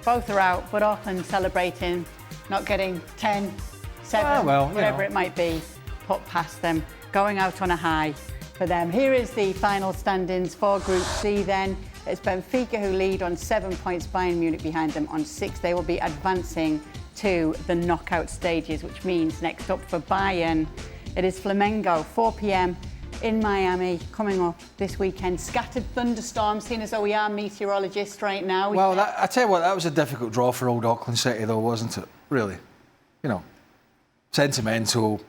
Both are out, but Auckland celebrating, not getting 10, 7, whatever it might be, put past them, going out on a high for them. Here is the final standings for Group C then. It's Benfica who lead on 7 points, Bayern Munich behind them on 6. They will be advancing to the knockout stages, which means next up for Bayern, it is Flamengo, 4 p.m. in Miami, coming up this weekend. Scattered thunderstorms, seeing as though we are meteorologists right now. Well, I tell you what, that was a difficult draw for old Auckland City, though, wasn't it? Really. You know, sentimental,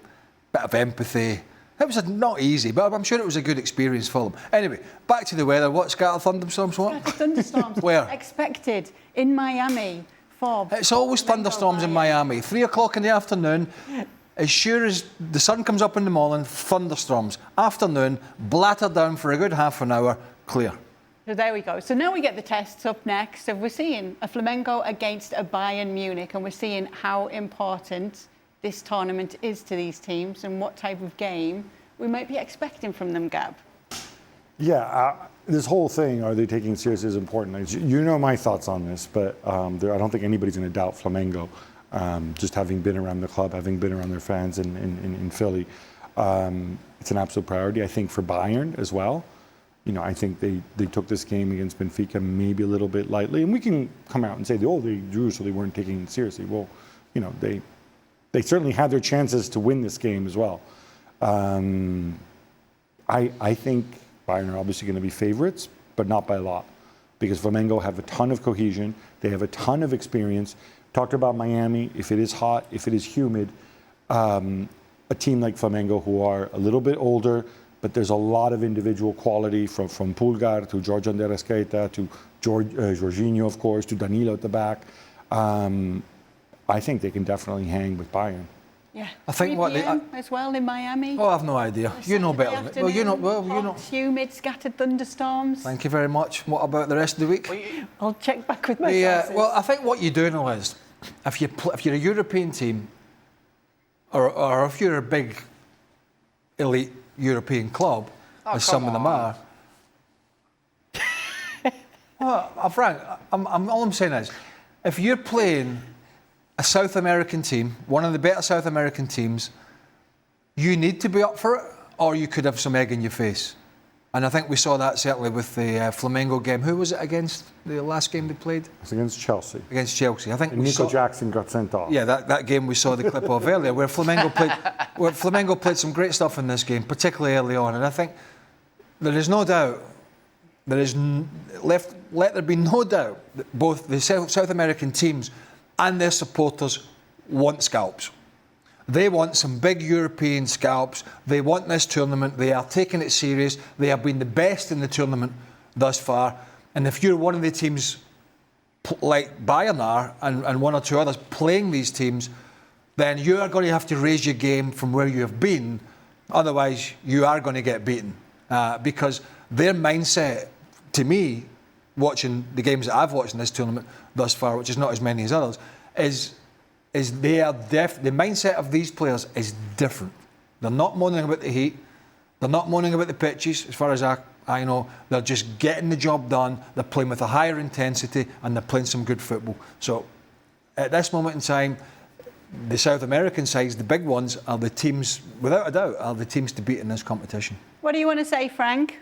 bit of empathy. It was not easy, but I'm sure it was a good experience for them. Anyway, back to the weather. What, scattered thunderstorms? What? Scattered thunderstorms. Where? Expected in Miami for... It's always thunderstorms in Miami. 3 o'clock in the afternoon. As sure as the sun comes up in the morning, thunderstorms. Afternoon, blatter down for a good half an hour, clear. So there we go. So now we get the tests up next. So we're seeing a Flamengo against a Bayern Munich, and we're seeing how important this tournament is to these teams and what type of game we might be expecting from them, Gab. Yeah, this whole thing, are they taking it seriously, is important. You know my thoughts on this, but I don't think anybody's going to doubt Flamengo. Just having been around the club, having been around their fans in Philly, it's an absolute priority. I think for Bayern as well. You know, I think they took this game against Benfica maybe a little bit lightly, and we can come out and say, oh, they drew, so they weren't taking it seriously. Well, you know, they certainly had their chances to win this game as well. I think Bayern are obviously going to be favourites, but not by a lot, because Flamengo have a ton of cohesion, they have a ton of experience. Talked about Miami, if it is hot, if it is humid, a team like Flamengo who are a little bit older, but there's a lot of individual quality from Pulgar to Jorge Andrés to Jorginho, of course, to Danilo at the back. I think they can definitely hang with Bayern. Yeah, I think what they as well in Miami. Oh, I've no idea. You know better than me. Well, you know. Humid, scattered thunderstorms. Thank you very much. What about the rest of the week? I'll check back with my sources. Well, I think what you do know is, if you're a European team, or if you're a big elite European club, as some of them are. Well, Frank, all I'm saying is, if you're playing a South American team, one of the better South American teams, you need to be up for it, or you could have some egg in your face. And I think we saw that certainly with the Flamengo game. Who was it against, the last game they played? It was against Chelsea. Against Chelsea. I think and Nico Jackson got sent off. Yeah, that game we saw the clip of earlier, where Flamengo played some great stuff in this game, particularly early on. And I think there is no doubt, let there be no doubt that both the South American teams and their supporters want scalps. They want some big European scalps. They want this tournament. They are taking it serious. They have been the best in the tournament thus far. And if you're one of the teams like Bayern are, and one or two others playing these teams, then you are going to have to raise your game from where you have been. Otherwise, you are going to get beaten. Because their mindset, to me, watching the games that I've watched in this tournament thus far, which is not as many as others, is the mindset of these players is different. They're not moaning about the heat. They're not moaning about the pitches, as far as I know. They're just getting the job done. They're playing with a higher intensity, and they're playing some good football. So, at this moment in time, the South American sides, the big ones, are the teams, without a doubt, are the teams to beat in this competition. What do you want to say, Frank?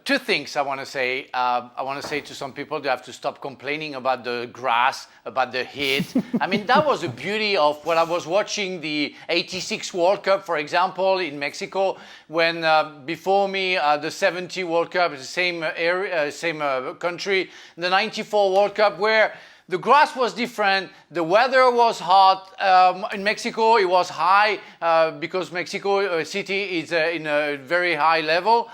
Two things I want to say. I want to say to some people, they have to stop complaining about the grass, about the heat. I mean, that was the beauty of when I was watching the 86 World Cup, for example, in Mexico, when before me, the 70 World Cup, the same area, same country, the 94 World Cup, where the grass was different, the weather was hot. In Mexico, it was high because Mexico City is in a very high level.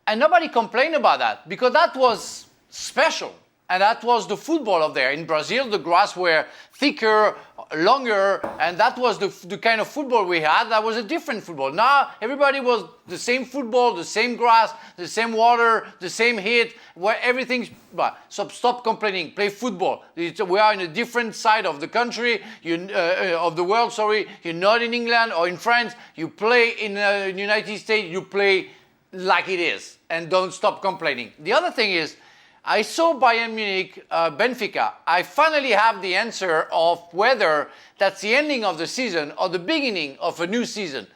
And nobody complained about that because that was special. And that was the football of there. In Brazil, the grass were thicker, longer, and that was the kind of football we had. That was a different football. Now, everybody was the same football, the same grass, the same water, the same heat, where everything's... So stop complaining, play football. We are in a different side of the country, of the world, sorry. You're not in England or in France. You play in the United States, you play like it is, and don't stop complaining. The other thing is, I saw Bayern Munich, Benfica. I finally have the answer of whether that's the ending of the season or the beginning of a new season.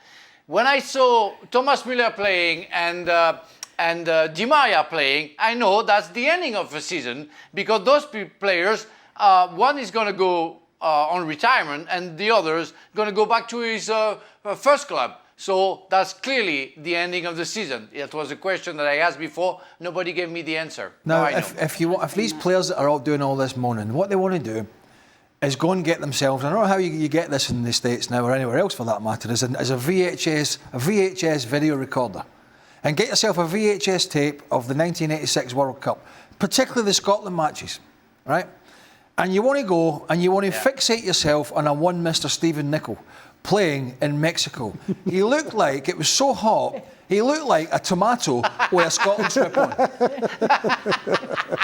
When I saw Thomas Müller playing and Di Maria playing, I know that's the ending of the season because those players, one is going to go on retirement and the other's going to go back to his first club. So that's clearly the ending of the season. It was a question that I asked before. Nobody gave me the answer. Now, if these players that are all doing all this moaning, what they want to do is go and get themselves, I don't know how you get this in the States now or anywhere else for that matter, is a VHS video recorder. And get yourself a VHS tape of the 1986 World Cup, particularly the Scotland matches, right? And you want to go and you want to fixate yourself on a one Mr. Stephen Nicol playing in Mexico. He looked like, it was so hot, he looked like a tomato with a Scotland strip on.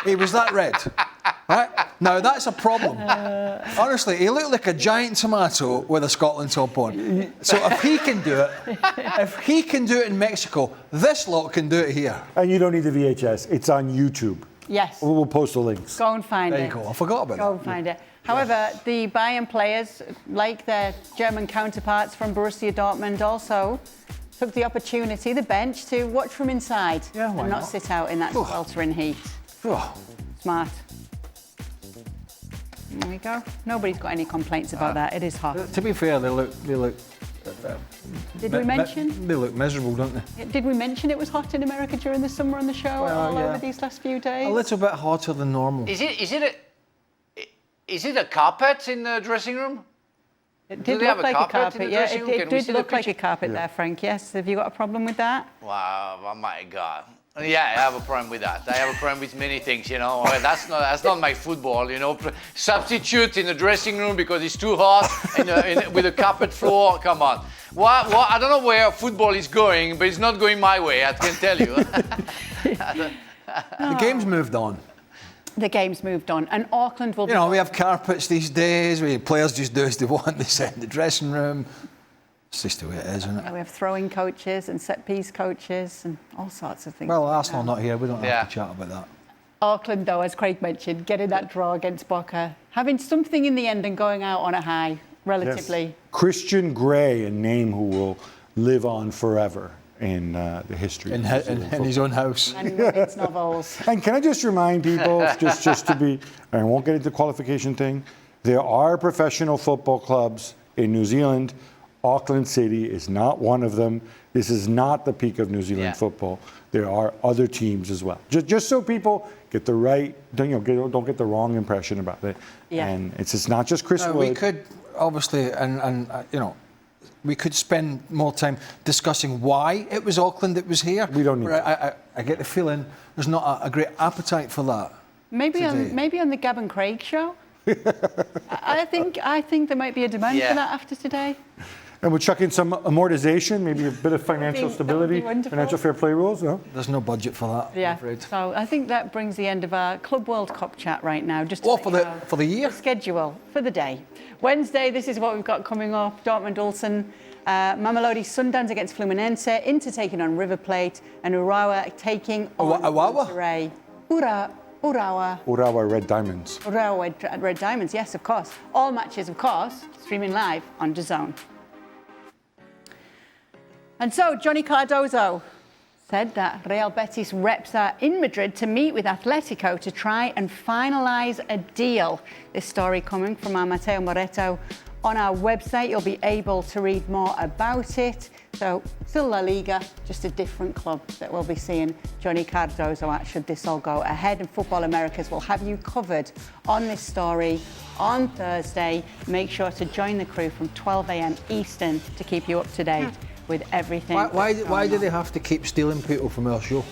He was that red. Right? Now that's a problem. Honestly, he looked like a giant tomato with a Scotland top on. So if he can do it, in Mexico, this lot can do it here. And you don't need the VHS. It's on YouTube. Yes. We'll post the links. Go and find it. There you go. I forgot about that. Go and find it. However, the Bayern players, like their German counterparts from Borussia Dortmund, also took the opportunity, the bench, to watch from inside and not sit out in that sweltering heat. Smart. There we go. Nobody's got any complaints about that. It is hot. To be fair, they look. Did we mention? They look miserable, don't they? Did we mention it was hot in America during the summer on the show over these last few days? A little bit hotter than normal. Is it a carpet in the dressing room? It did look like a carpet, yeah. It did look like a carpet there, Frank, yes. Have you got a problem with that? Wow, oh my God. Yeah, I have a problem with that. I have a problem with many things, you know. That's not my football, you know. Substitute in the dressing room because it's too hot with a carpet floor. Come on. Well, I don't know where football is going, but it's not going my way, I can tell you. The game's moved on. The game's moved on, and Auckland will be... You know, we have carpets these days, where players just do as they want, they sit in the dressing room. It's just the way it is, isn't it? We have throwing coaches and set-piece coaches and all sorts of things. Well, Arsenal not here, we don't have to chat about that. Auckland, though, as Craig mentioned, getting that draw against Boca, having something in the end and going out on a high, relatively. Yes. Christian Grey, a name who will live on forever in the history. In his own house. And Robin's novels. And can I just remind people, just to be, I won't get into the qualification thing, there are professional football clubs in New Zealand. Auckland City is not one of them. This is not the peak of New Zealand football. There are other teams as well. Just so people get the right, don't get the wrong impression about it. Yeah. And it's not just Chris Wood. We could obviously, and you know, we could spend more time discussing why it was Auckland that was here. We don't need I get the feeling there's not a great appetite for that. Maybe on the Gab and Craig show. I think there might be a demand for that after today. And we'll chuck in some amortization, maybe a bit of financial stability, financial fair play rules. No? There's no budget for that, I'm afraid. So I think that brings the end of our Club World Cup chat right now. Just for the year? The schedule for the day. Wednesday, this is what we've got coming up. Dortmund Ulsan, Mamelodi Sundowns against Fluminense, Inter taking on River Plate, and Urawa taking on Monterrey. Urawa Red Diamonds. Urawa Red Diamonds, yes, of course. All matches, of course, streaming live on DAZN. And so, Johnny Cardoso said that Real Betis reps are in Madrid to meet with Atletico to try and finalise a deal. This story coming from our Mateo Moreto on our website. You'll be able to read more about it. So, still La Liga, just a different club that we'll be seeing Johnny Cardoso at should this all go ahead. And Football Americas will have you covered on this story on Thursday. Make sure to join the crew from 12 a.m. Eastern to keep you up to date with everything. Why do they have to keep stealing people from our show?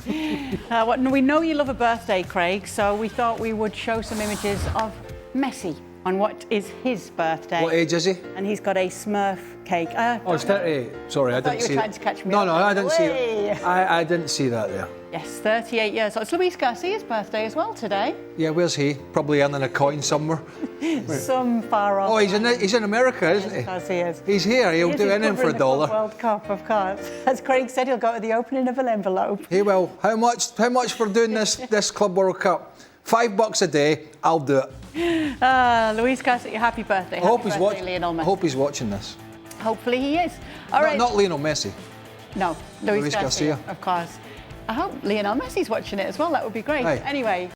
We know you love a birthday, Craig, so we thought we would show some images of Messi on what is his birthday. What age is he? And he's got a Smurf cake. It's 38. Sorry, I didn't see that. You were trying to catch me up. No, I didn't see it. I didn't see that there. Yes, 38 years. So it's Luis Garcia's birthday as well today. Yeah, where's he? Probably earning a coin somewhere. some far off. Oh, he's in America, isn't he? Of course he is. He's here. He'll do anything for a dollar. World Cup, of course. As Craig said, he'll go to the opening of an envelope. He will. How much for doing this Club World Cup? $5 a day. I'll do it. Luis Garcia, happy birthday. I hope he's watching. Lionel Messi. I hope he's watching this. Hopefully he is. All right. Not Lionel Messi. No, Luis Garcia. Of course. I hope Lionel Messi's watching it as well. That would be great. Aye. Anyway.